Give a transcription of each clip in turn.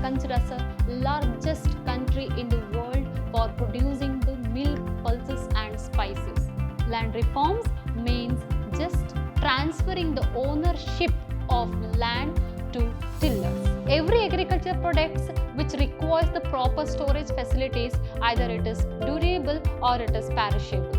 considered as the largest country in the world for producing the milk, pulses and spices. Land reforms means just transferring the ownership of land to tillers. Every agriculture products which requires the proper storage facilities, either it is durable or it is perishable.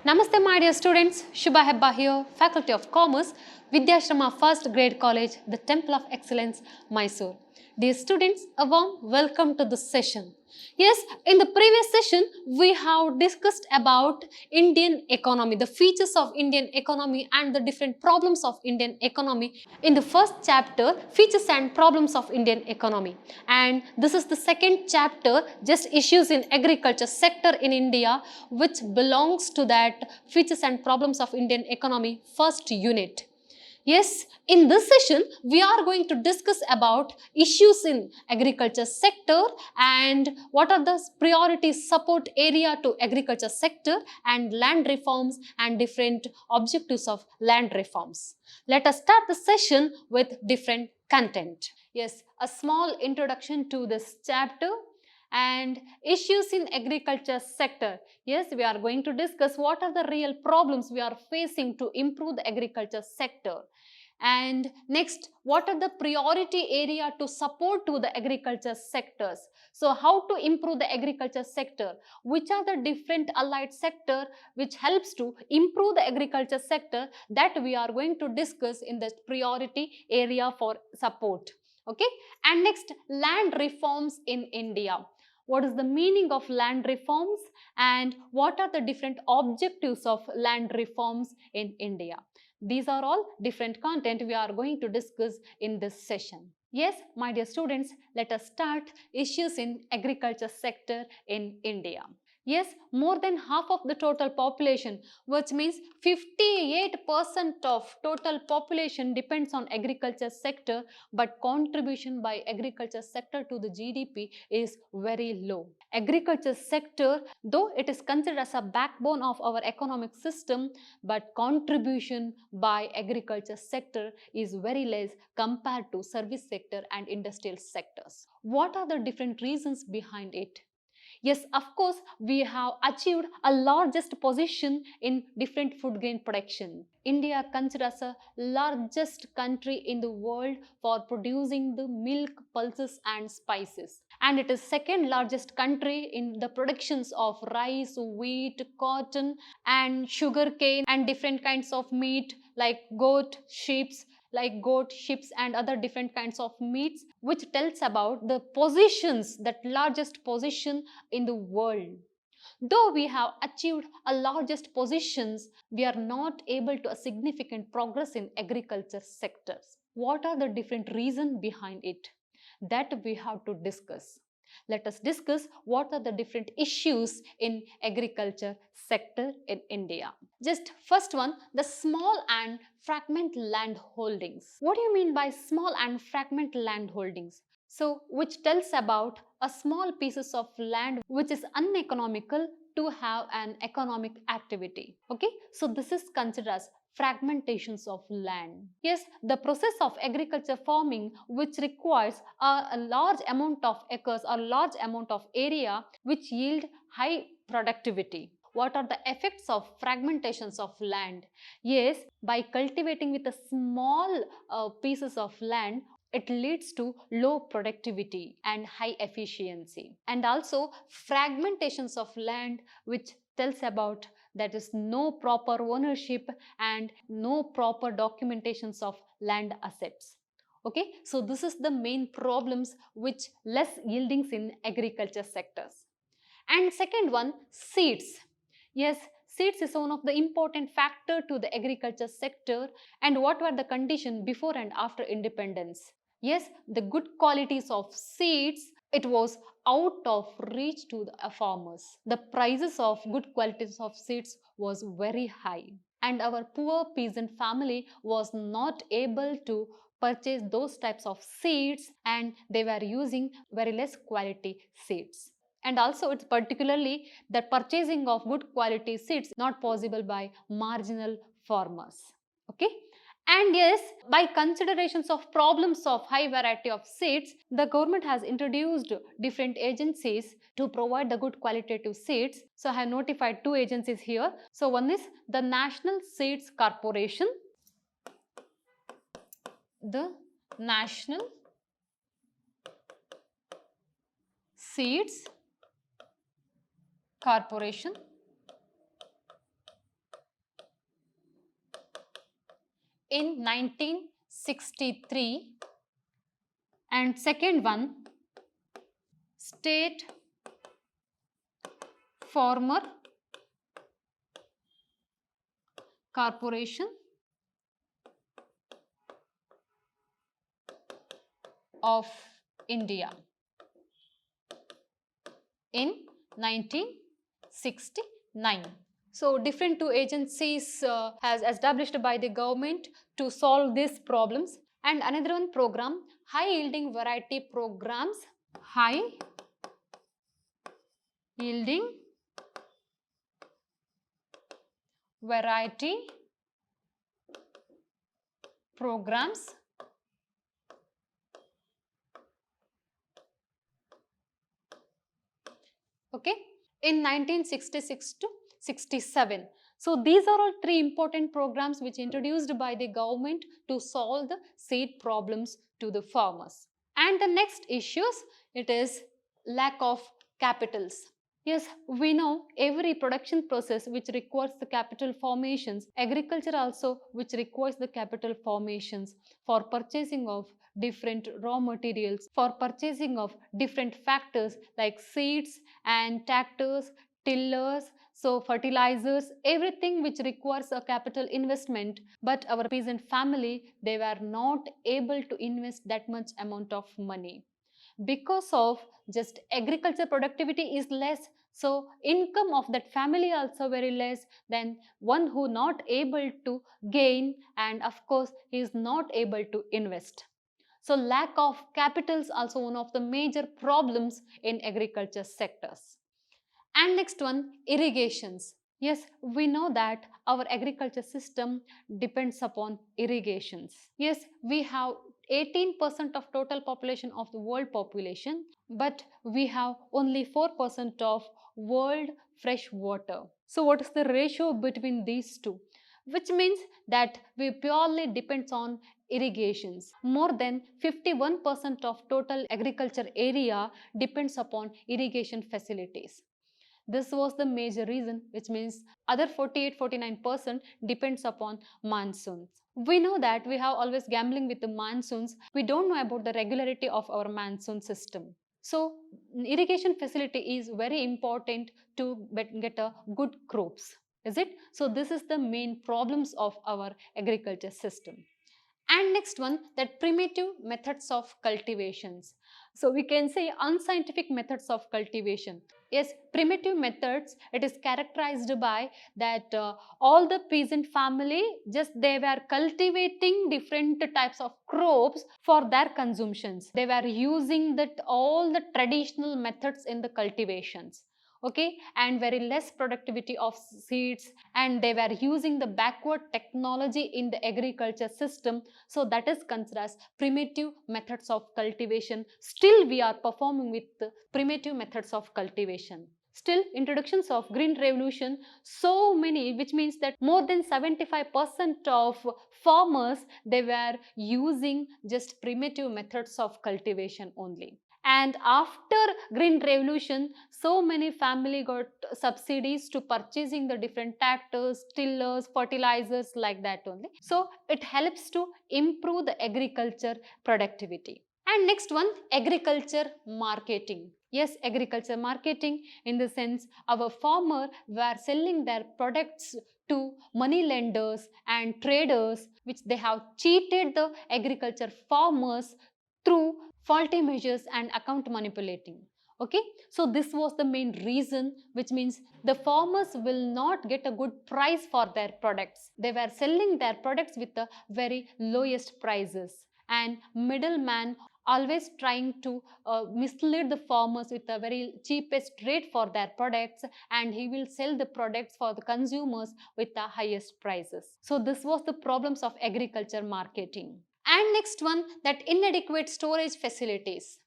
Namaste my dear students, Shubha Hebba here, Faculty of Commerce, Vidhyaashram First Grade College, the Temple of Excellence, Mysuru. Dear students, a warm welcome to this session. Yes, in the previous session, we have discussed about Indian economy, the features of Indian economy and the different problems of Indian economy. In the first chapter, features and problems of Indian economy. And this is the second chapter, just issues in agriculture sector in India, which belongs to that features and problems of Indian economy first unit. Yes, in this session, we are going to discuss about issues in agriculture sector and what are the priority support area to agriculture sector and land reforms and different objectives of land reforms. Let us start the session with different content. Yes, a small introduction to this chapter and issues in agriculture sector. Yes, we are going to discuss what are the real problems we are facing to improve the agriculture sector. And next, what are the priority area to support to the agriculture sectors? So how to improve the agriculture sector? Which are the different allied sector which helps to improve the agriculture sector, that we are going to discuss in the priority area for support. Okay, and next, land reforms in India. What is the meaning of land reforms and what are the different objectives of land reforms in India? These are all different content we are going to discuss in this session. Yes, my dear students, let us start issues in agriculture sector in India. Yes, more than half of the total population, which means 58% of total population depends on agriculture sector, but contribution by agriculture sector to the GDP is very low. Agriculture sector, though it is considered as a backbone of our economic system, but contribution by agriculture sector is very less compared to service sector and industrial sectors. What are the different reasons behind it? Yes, of course, we have achieved a largest position in different food grain production. India considered as the largest country in the world for producing the milk, pulses and spices. And it is second largest country in the productions of rice, wheat, cotton and sugar cane and different kinds of meat like goat, sheep, and other different kinds of meats, which tells about the positions, that largest position in the world. Though we have achieved a largest positions, we are not able to a significant progress in agriculture sectors. What are the different reasons behind it? That we have to discuss. Let us discuss what are the different issues in agriculture sector in India. Just first one, the small and fragment land holdings. What do you mean by small and fragment land holdings? So, which tells about a small pieces of land which is uneconomical to have an economic activity. Okay, so this is considered as fragmentations of land. Yes, the process of agriculture farming which requires a large amount of acres or large amount of area which yield high productivity. What are the effects of fragmentations of land? Yes, by cultivating with a small pieces of land, it leads to low productivity and high efficiency. And also fragmentations of land which tells about that is no proper ownership and no proper documentations of land assets. Okay, so this is the main problems which less yieldings in agriculture sectors. And second one, seeds. Yes, seeds is one of the important factor to the agriculture sector. And what were the conditions before and after independence? Yes, the good qualities of seeds, it was out of reach to the farmers. The prices of good qualities of seeds was very high, and our poor peasant family was not able to purchase those types of seeds, and they were using very less quality seeds. And also it's particularly the purchasing of good quality seeds not possible by marginal farmers. Okay, And yes, by considerations of problems of high variety of seeds, the government has introduced different agencies to provide the good qualitative seeds. So I have notified two agencies here. So one is the National Seeds Corporation, the National Seeds Corporation, in 1963, and second one, State Farmer Corporation of India in 1969. So different two agencies has established by the government to solve these problems. And another one program, high yielding variety programs, high yielding variety programs, okay, in 1966 to 67. So these are all three important programs which introduced by the government to solve the seed problems to the farmers. And the next issues, it is lack of capitals. Yes, we know every production process which requires the capital formations, agriculture also which requires the capital formations for purchasing of different raw materials, for purchasing of different factors like seeds and tractors, tillers, so fertilizers, everything which requires a capital investment. But our peasant family, they were not able to invest that much amount of money because of just agriculture productivity is less, so income of that family also very less than one who not able to gain, and of course he is not able to invest. So lack of capital is also one of the major problems in agriculture sectors. And next one, irrigations. Yes, we know that our agriculture system depends upon irrigations. Yes, we have 18% of total population of the world population, but we have only 4% of world fresh water. So what is the ratio between these two? Which means that we purely depends on irrigations. More than 51% of total agriculture area depends upon irrigation facilities. This was the major reason, which means other 48-49% depends upon monsoons. We know that we have always gambling with the monsoons. We don't know about the regularity of our monsoon system. So irrigation facility is very important to get a good crops. Is it? So this is the main problems of our agriculture system. And next one, that primitive methods of cultivations. So we can say unscientific methods of cultivation. Yes, primitive methods, it is characterized by that all the peasant family, just they were cultivating different types of crops for their consumptions. They were using that all the traditional methods in the cultivations. Okay, and very less productivity of seeds, and they were using the backward technology in the agriculture system. So that is considered as primitive methods of cultivation. Still we are performing with the primitive methods of cultivation. Still, introductions of green revolution, so many, which means that more than 75% of farmers, they were using just primitive methods of cultivation only. And after green revolution, so many family got subsidies to purchasing the different tractors, tillers, fertilizers, like that only. So it helps to improve the agriculture productivity. And next one, agriculture marketing. Yes, agriculture marketing, in the sense our farmer were selling their products to money lenders and traders, which they have cheated the agriculture farmers through faulty measures and account manipulating. Okay, so this was the main reason, which means the farmers will not get a good price for their products. They were selling their products with the very lowest prices, and middleman always trying to mislead the farmers with the very cheapest rate for their products, and he will sell the products for the consumers with the highest prices. So this was the problems of agriculture marketing. And next one, that inadequate storage facilities.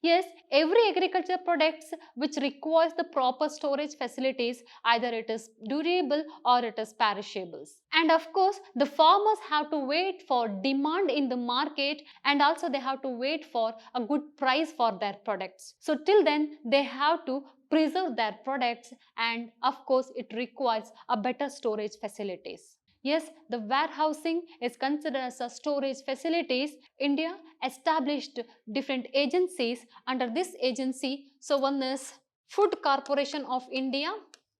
Yes, every agriculture products which requires the proper storage facilities, either it is durable or it is perishables. And of course, the farmers have to wait for demand in the market, and also they have to wait for a good price for their products. So till then, they have to preserve their products, and of course, it requires a better storage facilities. Yes, the warehousing is considered as a storage facilities. India established different agencies under this agency. So one is Food Corporation of India,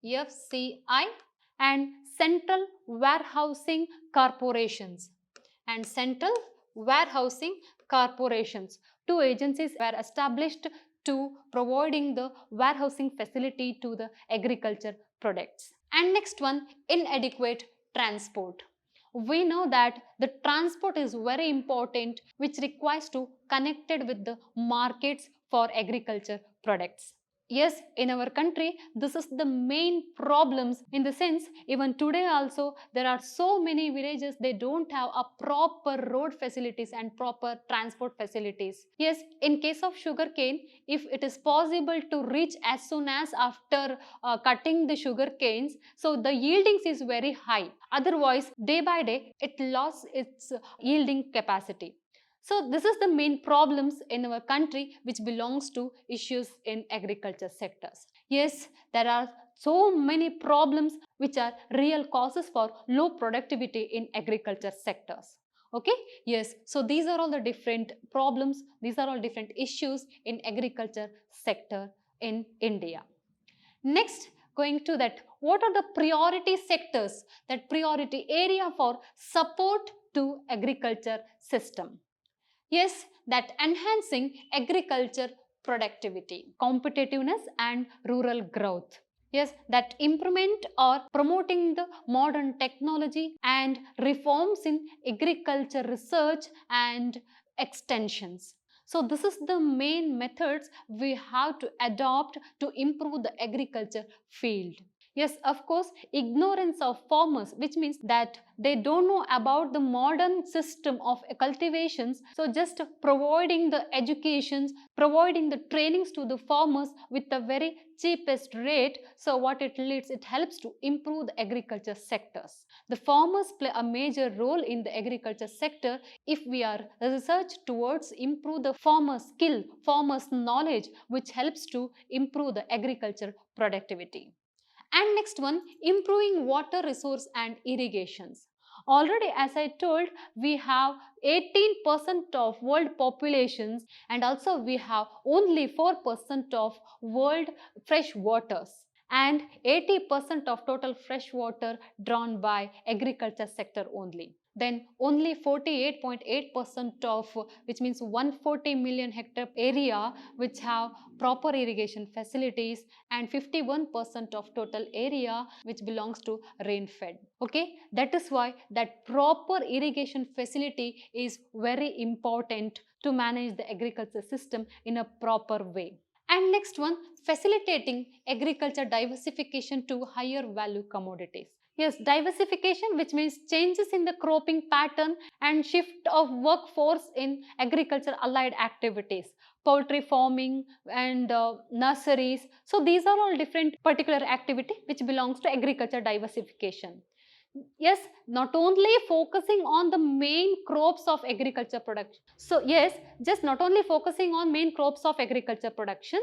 FCI, and Central Warehousing Corporations. And Central Warehousing Corporations. Two agencies were established to providing the warehousing facility to the agriculture products. And next one, inadequate transport. We know that the transport is very important, which requires to connected with the markets for agriculture products. Yes, in our country, this is the main problems, in the sense even today also there are so many villages, they don't have a proper road facilities and proper transport facilities. Yes, in case of sugarcane, if it is possible to reach as soon as after cutting the sugar canes, so the yieldings is very high. Otherwise, day by day, it lost its yielding capacity. So this is the main problems in our country which belongs to issues in agriculture sectors. Yes, there are so many problems which are real causes for low productivity in agriculture sectors. Okay, yes, so these are all the different problems, these are all different issues in agriculture sector in India. Next, going to that, what are the priority sectors, that priority area for support to agriculture system? Yes, that enhancing agriculture productivity, competitiveness and rural growth. Yes, that improvement or promoting the modern technology and reforms in agriculture research and extensions. So this is the main methods we have to adopt to improve the agriculture field. Yes, of course, ignorance of farmers, which means that they don't know about the modern system of cultivations. So just providing the educations, providing the trainings to the farmers with the very cheapest rate. So what it leads, it helps to improve the agriculture sectors. The farmers play a major role in the agriculture sector if we are research towards improve the farmer's skill, farmer's knowledge, which helps to improve the agriculture productivity. And next one, improving water resource and irrigations. Already, as I told, we have 18% of world populations, and also we have only 4% of world fresh waters, and 80% of total fresh water drawn by agriculture sector only. Then only 48.8% of, which means 140 million hectare area which have proper irrigation facilities, and 51% of total area which belongs to rain fed. Okay, that is why that proper irrigation facility is very important to manage the agriculture system in a proper way. And next one, facilitating agriculture diversification to higher value commodities. Yes, diversification, which means changes in the cropping pattern and shift of workforce in agriculture allied activities, poultry farming and nurseries. So these are all different particular activity which belongs to agriculture diversification. Yes, not only focusing on the main crops of agriculture production. So yes, just not only focusing on main crops of agriculture production,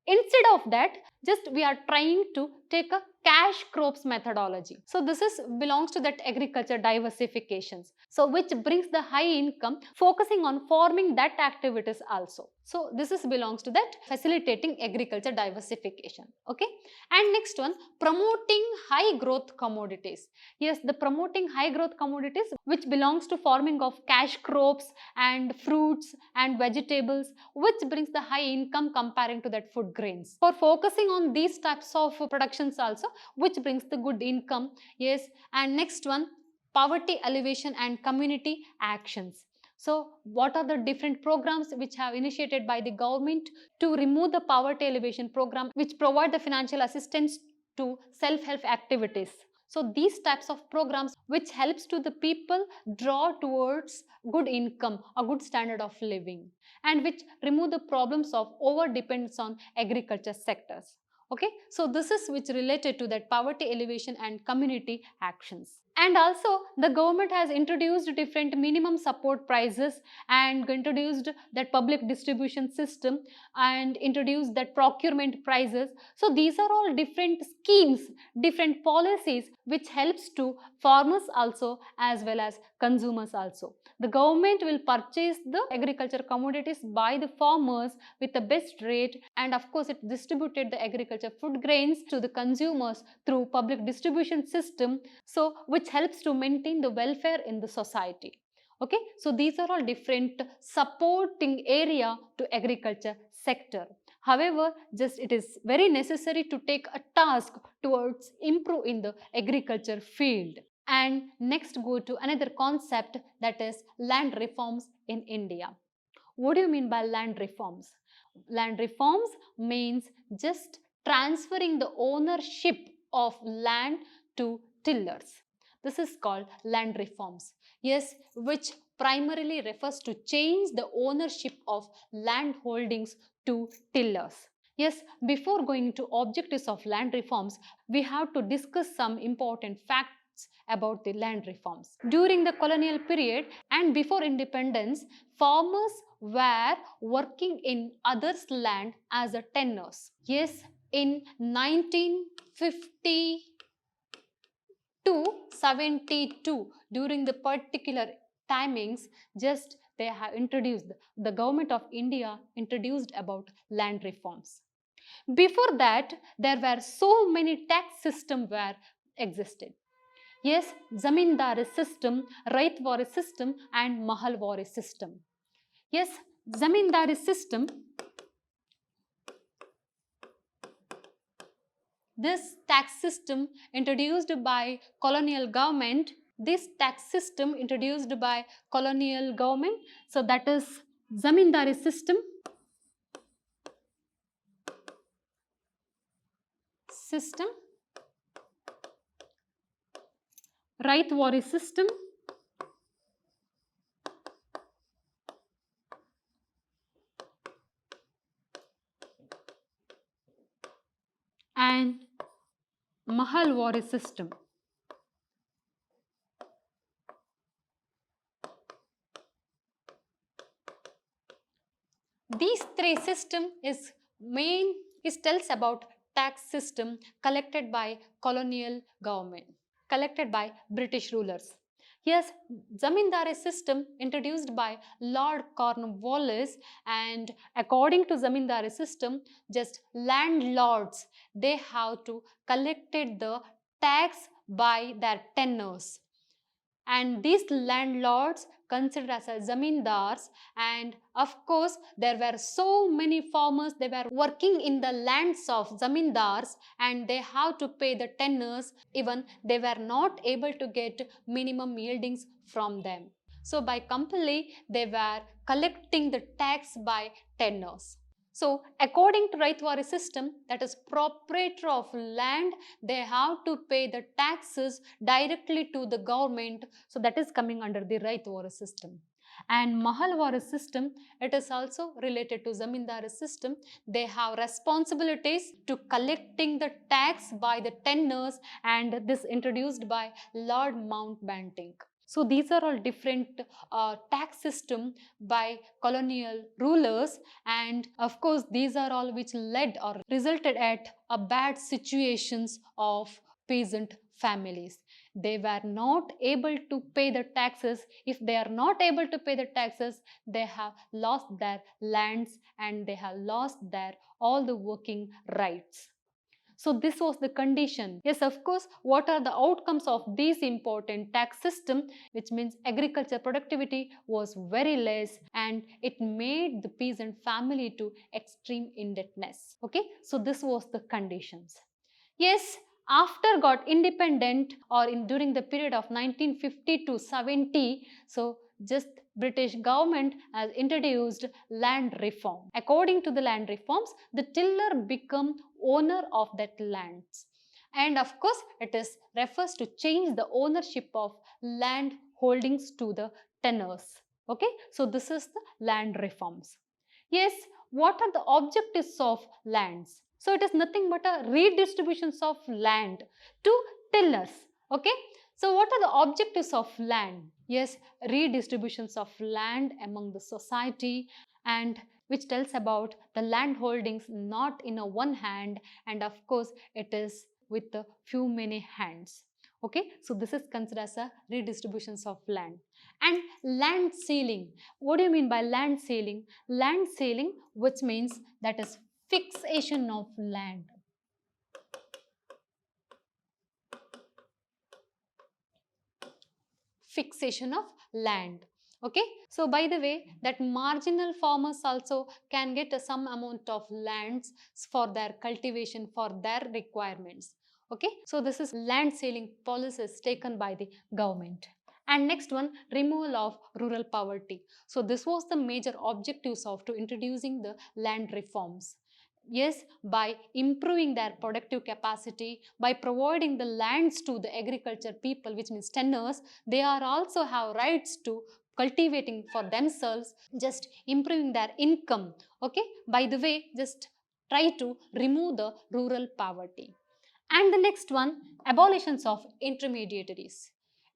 instead of that, just we are trying to take a cash crops methodology. So this is belongs to that agriculture diversifications. So which brings the high income, focusing on farming that activities also. So this is belongs to that facilitating agriculture diversification. Okay. And next one, promoting high growth commodities. Yes, the promoting high growth commodities which belongs to farming of cash crops and fruits and vegetables, which brings the high income comparing to that food grains. For focusing on these types of productions also, which brings the good income. Yes, and next one, poverty alleviation and community actions. So what are the different programs which have initiated by the government to remove the poverty elevation program, which provide the financial assistance to self-help activities. So these types of programs which helps to the people draw towards good income, a good standard of living, and which remove the problems of over dependence on agriculture sectors. Okay, so this is which related to that poverty elevation and community actions. And also the government has introduced different minimum support prices and introduced that public distribution system and introduced that procurement prices. So these are all different schemes, different policies which helps to farmers also as well as consumers also. The government will purchase the agriculture commodities by the farmers with the best rate, and of course it distributed the agriculture food grains to the consumers through public distribution system, so which helps to maintain the welfare in the society. Okay, so these are all different supporting area to agriculture sector. However, just it is very necessary to take a task towards improve in the agriculture field. And next go to another concept, that is land reforms in India. What do you mean by land reforms? Land reforms means just transferring the ownership of land to tillers. This is called land reforms. Yes, which primarily refers to change the ownership of land holdings to tillers. Yes, before going to objectives of land reforms, we have to discuss some important facts about the land reforms. During the colonial period and before independence, farmers were working in others' land as a tenants. Yes, in 1950 to 72, during the particular timings, just they have introduced, the government of India introduced about land reforms. Before that, there were so many tax systems were existed. Yes, zamindari system, raitwari system and mahalwari system. Yes, zamindari system, this tax system introduced by colonial government, this tax system introduced by colonial government, so that is zamindari system, raitwari system, and mahalwari system. These three systems is main, it tells about tax system collected by colonial government, collected by British rulers. Yes, zamindari system introduced by Lord Cornwallis, and according to zamindari system, just landlords, they have to collected the tax by their tenures, and these landlords considered as a zamindars, and of course there were so many farmers, they were working in the lands of zamindars and they have to pay the tenures, even they were not able to get minimum yieldings from them. So by compulsory they were collecting the tax by tenures. So according to Raitwari system, that is proprietor of land, they have to pay the taxes directly to the government. So that is coming under the Raitwari system. And Mahalwari system, it is also related to Zamindari system. They have responsibilities to collecting the tax by the tenures, and this introduced by Lord Mountbatten. So these are all different tax system by colonial rulers, and of course these are all which led or resulted at a bad situations of peasant families. They were not able to pay the taxes. If they are not able to pay the taxes, they have lost their lands and they have lost their all the working rights. So this was the condition. Yes, of course, what are the outcomes of this important tax system, which means agriculture productivity was very less and it made the peasant family to extreme indebtedness. Okay, so this was the conditions. Yes, after got independent or in during the period of 1950 to 70, so just British government has introduced land reform. According to the land reforms, the tiller become owner of that lands. And of course, it is refers to change the ownership of land holdings to the tenures. Okay, so this is the land reforms. Yes, what are the objectives of lands? So it is nothing but a redistributions of land to tillers. Okay, so what are the objectives of land? Yes, redistributions of land among the society, and which tells about the land holdings not in a one hand, and of course it is with a few many hands. Okay, so this is considered as a redistributions of land. And land ceiling, what do you mean by land ceiling? Land ceiling, which means that is fixation of land. Fixation of land. Okay, so by the way, that marginal farmers also can get some amount of lands for their cultivation, for their requirements. Okay, so this is land ceiling policies taken by the government. And next one, removal of rural poverty. So this was the major objectives of to introducing the land reforms. Yes, by improving their productive capacity, by providing the lands to the agriculture people, which means tenures, they are also have rights to cultivating for themselves, just improving their income. Okay, by the way, just try to remove the rural poverty. And the next one, abolitions of intermediaries.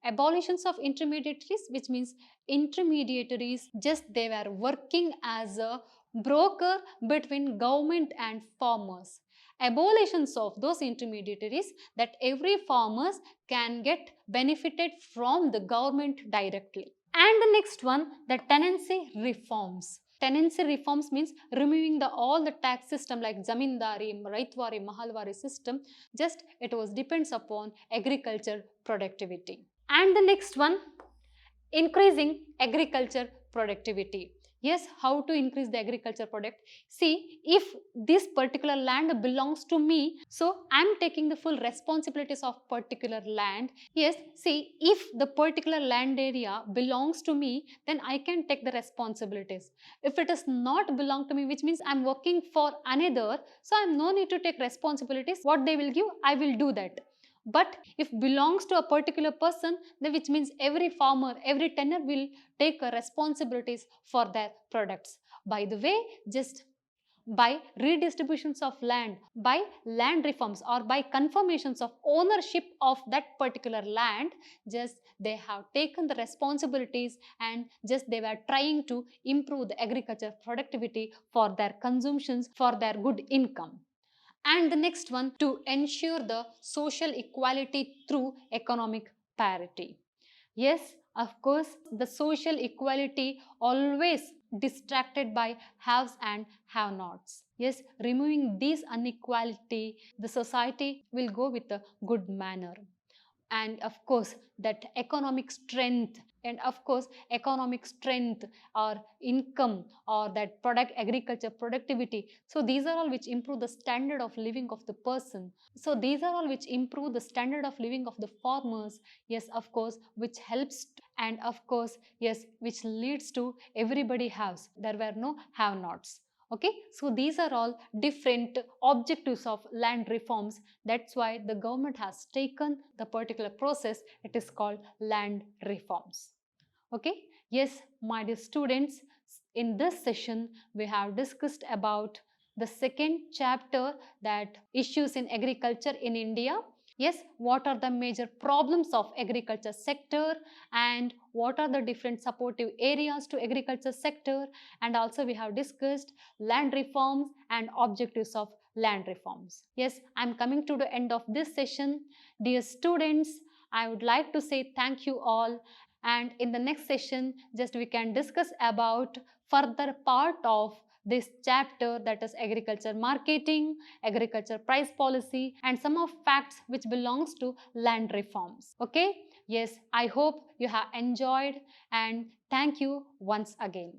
Abolitions of intermediaries, which means intermediaries, just they were working as a broker between government and farmers. Abolitions of those intermediaries, that every farmers can get benefited from the government directly. And the next one, the tenancy reforms. Tenancy reforms means removing all the tax system like zamindari, raitwari, mahalwari system. Just it was depends upon agriculture productivity. And the next one, increasing agriculture productivity. Yes, how to increase the agriculture product? See, if this particular land belongs to me, so I am taking the full responsibilities of particular land. Yes, see, if the particular land area belongs to me, then I can take the responsibilities. If it does not belong to me, which means I am working for another, so I have no need to take responsibilities. What they will give, I will do that. But if belongs to a particular person, then which means every farmer, every tenor will take responsibilities for their products. By the way, just by redistributions of land, by land reforms or by confirmations of ownership of that particular land, just they have taken the responsibilities and just they were trying to improve the agriculture productivity for their consumptions, for their good income. And the next one, to ensure the social equality through economic parity. Yes, of course, the social equality always distracted by haves and have-nots. Yes, removing this inequality, the society will go with a good manner. And of course, that economic strength, and of course economic strength or income or that product agriculture productivity, so these are all which improve the standard of living of the person. So these are all which improve the standard of living of the farmers. Yes, of course, which helps and of course, yes, which leads to everybody has, there were no have nots. Okay, so these are all different objectives of land reforms. That's why the government has taken the particular process. It is called land reforms. Okay, yes, my dear students, in this session we have discussed about the second chapter, that issues in agriculture in India. Yes, what are the major problems of agriculture sector and what are the different supportive areas to agriculture sector, and also we have discussed land reforms and objectives of land reforms. Yes, I am coming to the end of this session. Dear students, I would like to say thank you all, and in the next session just we can discuss about further part of this chapter, that is agriculture marketing, agriculture price policy, and some of facts which belongs to land reforms. Okay, yes, I hope you have enjoyed, and thank you once again.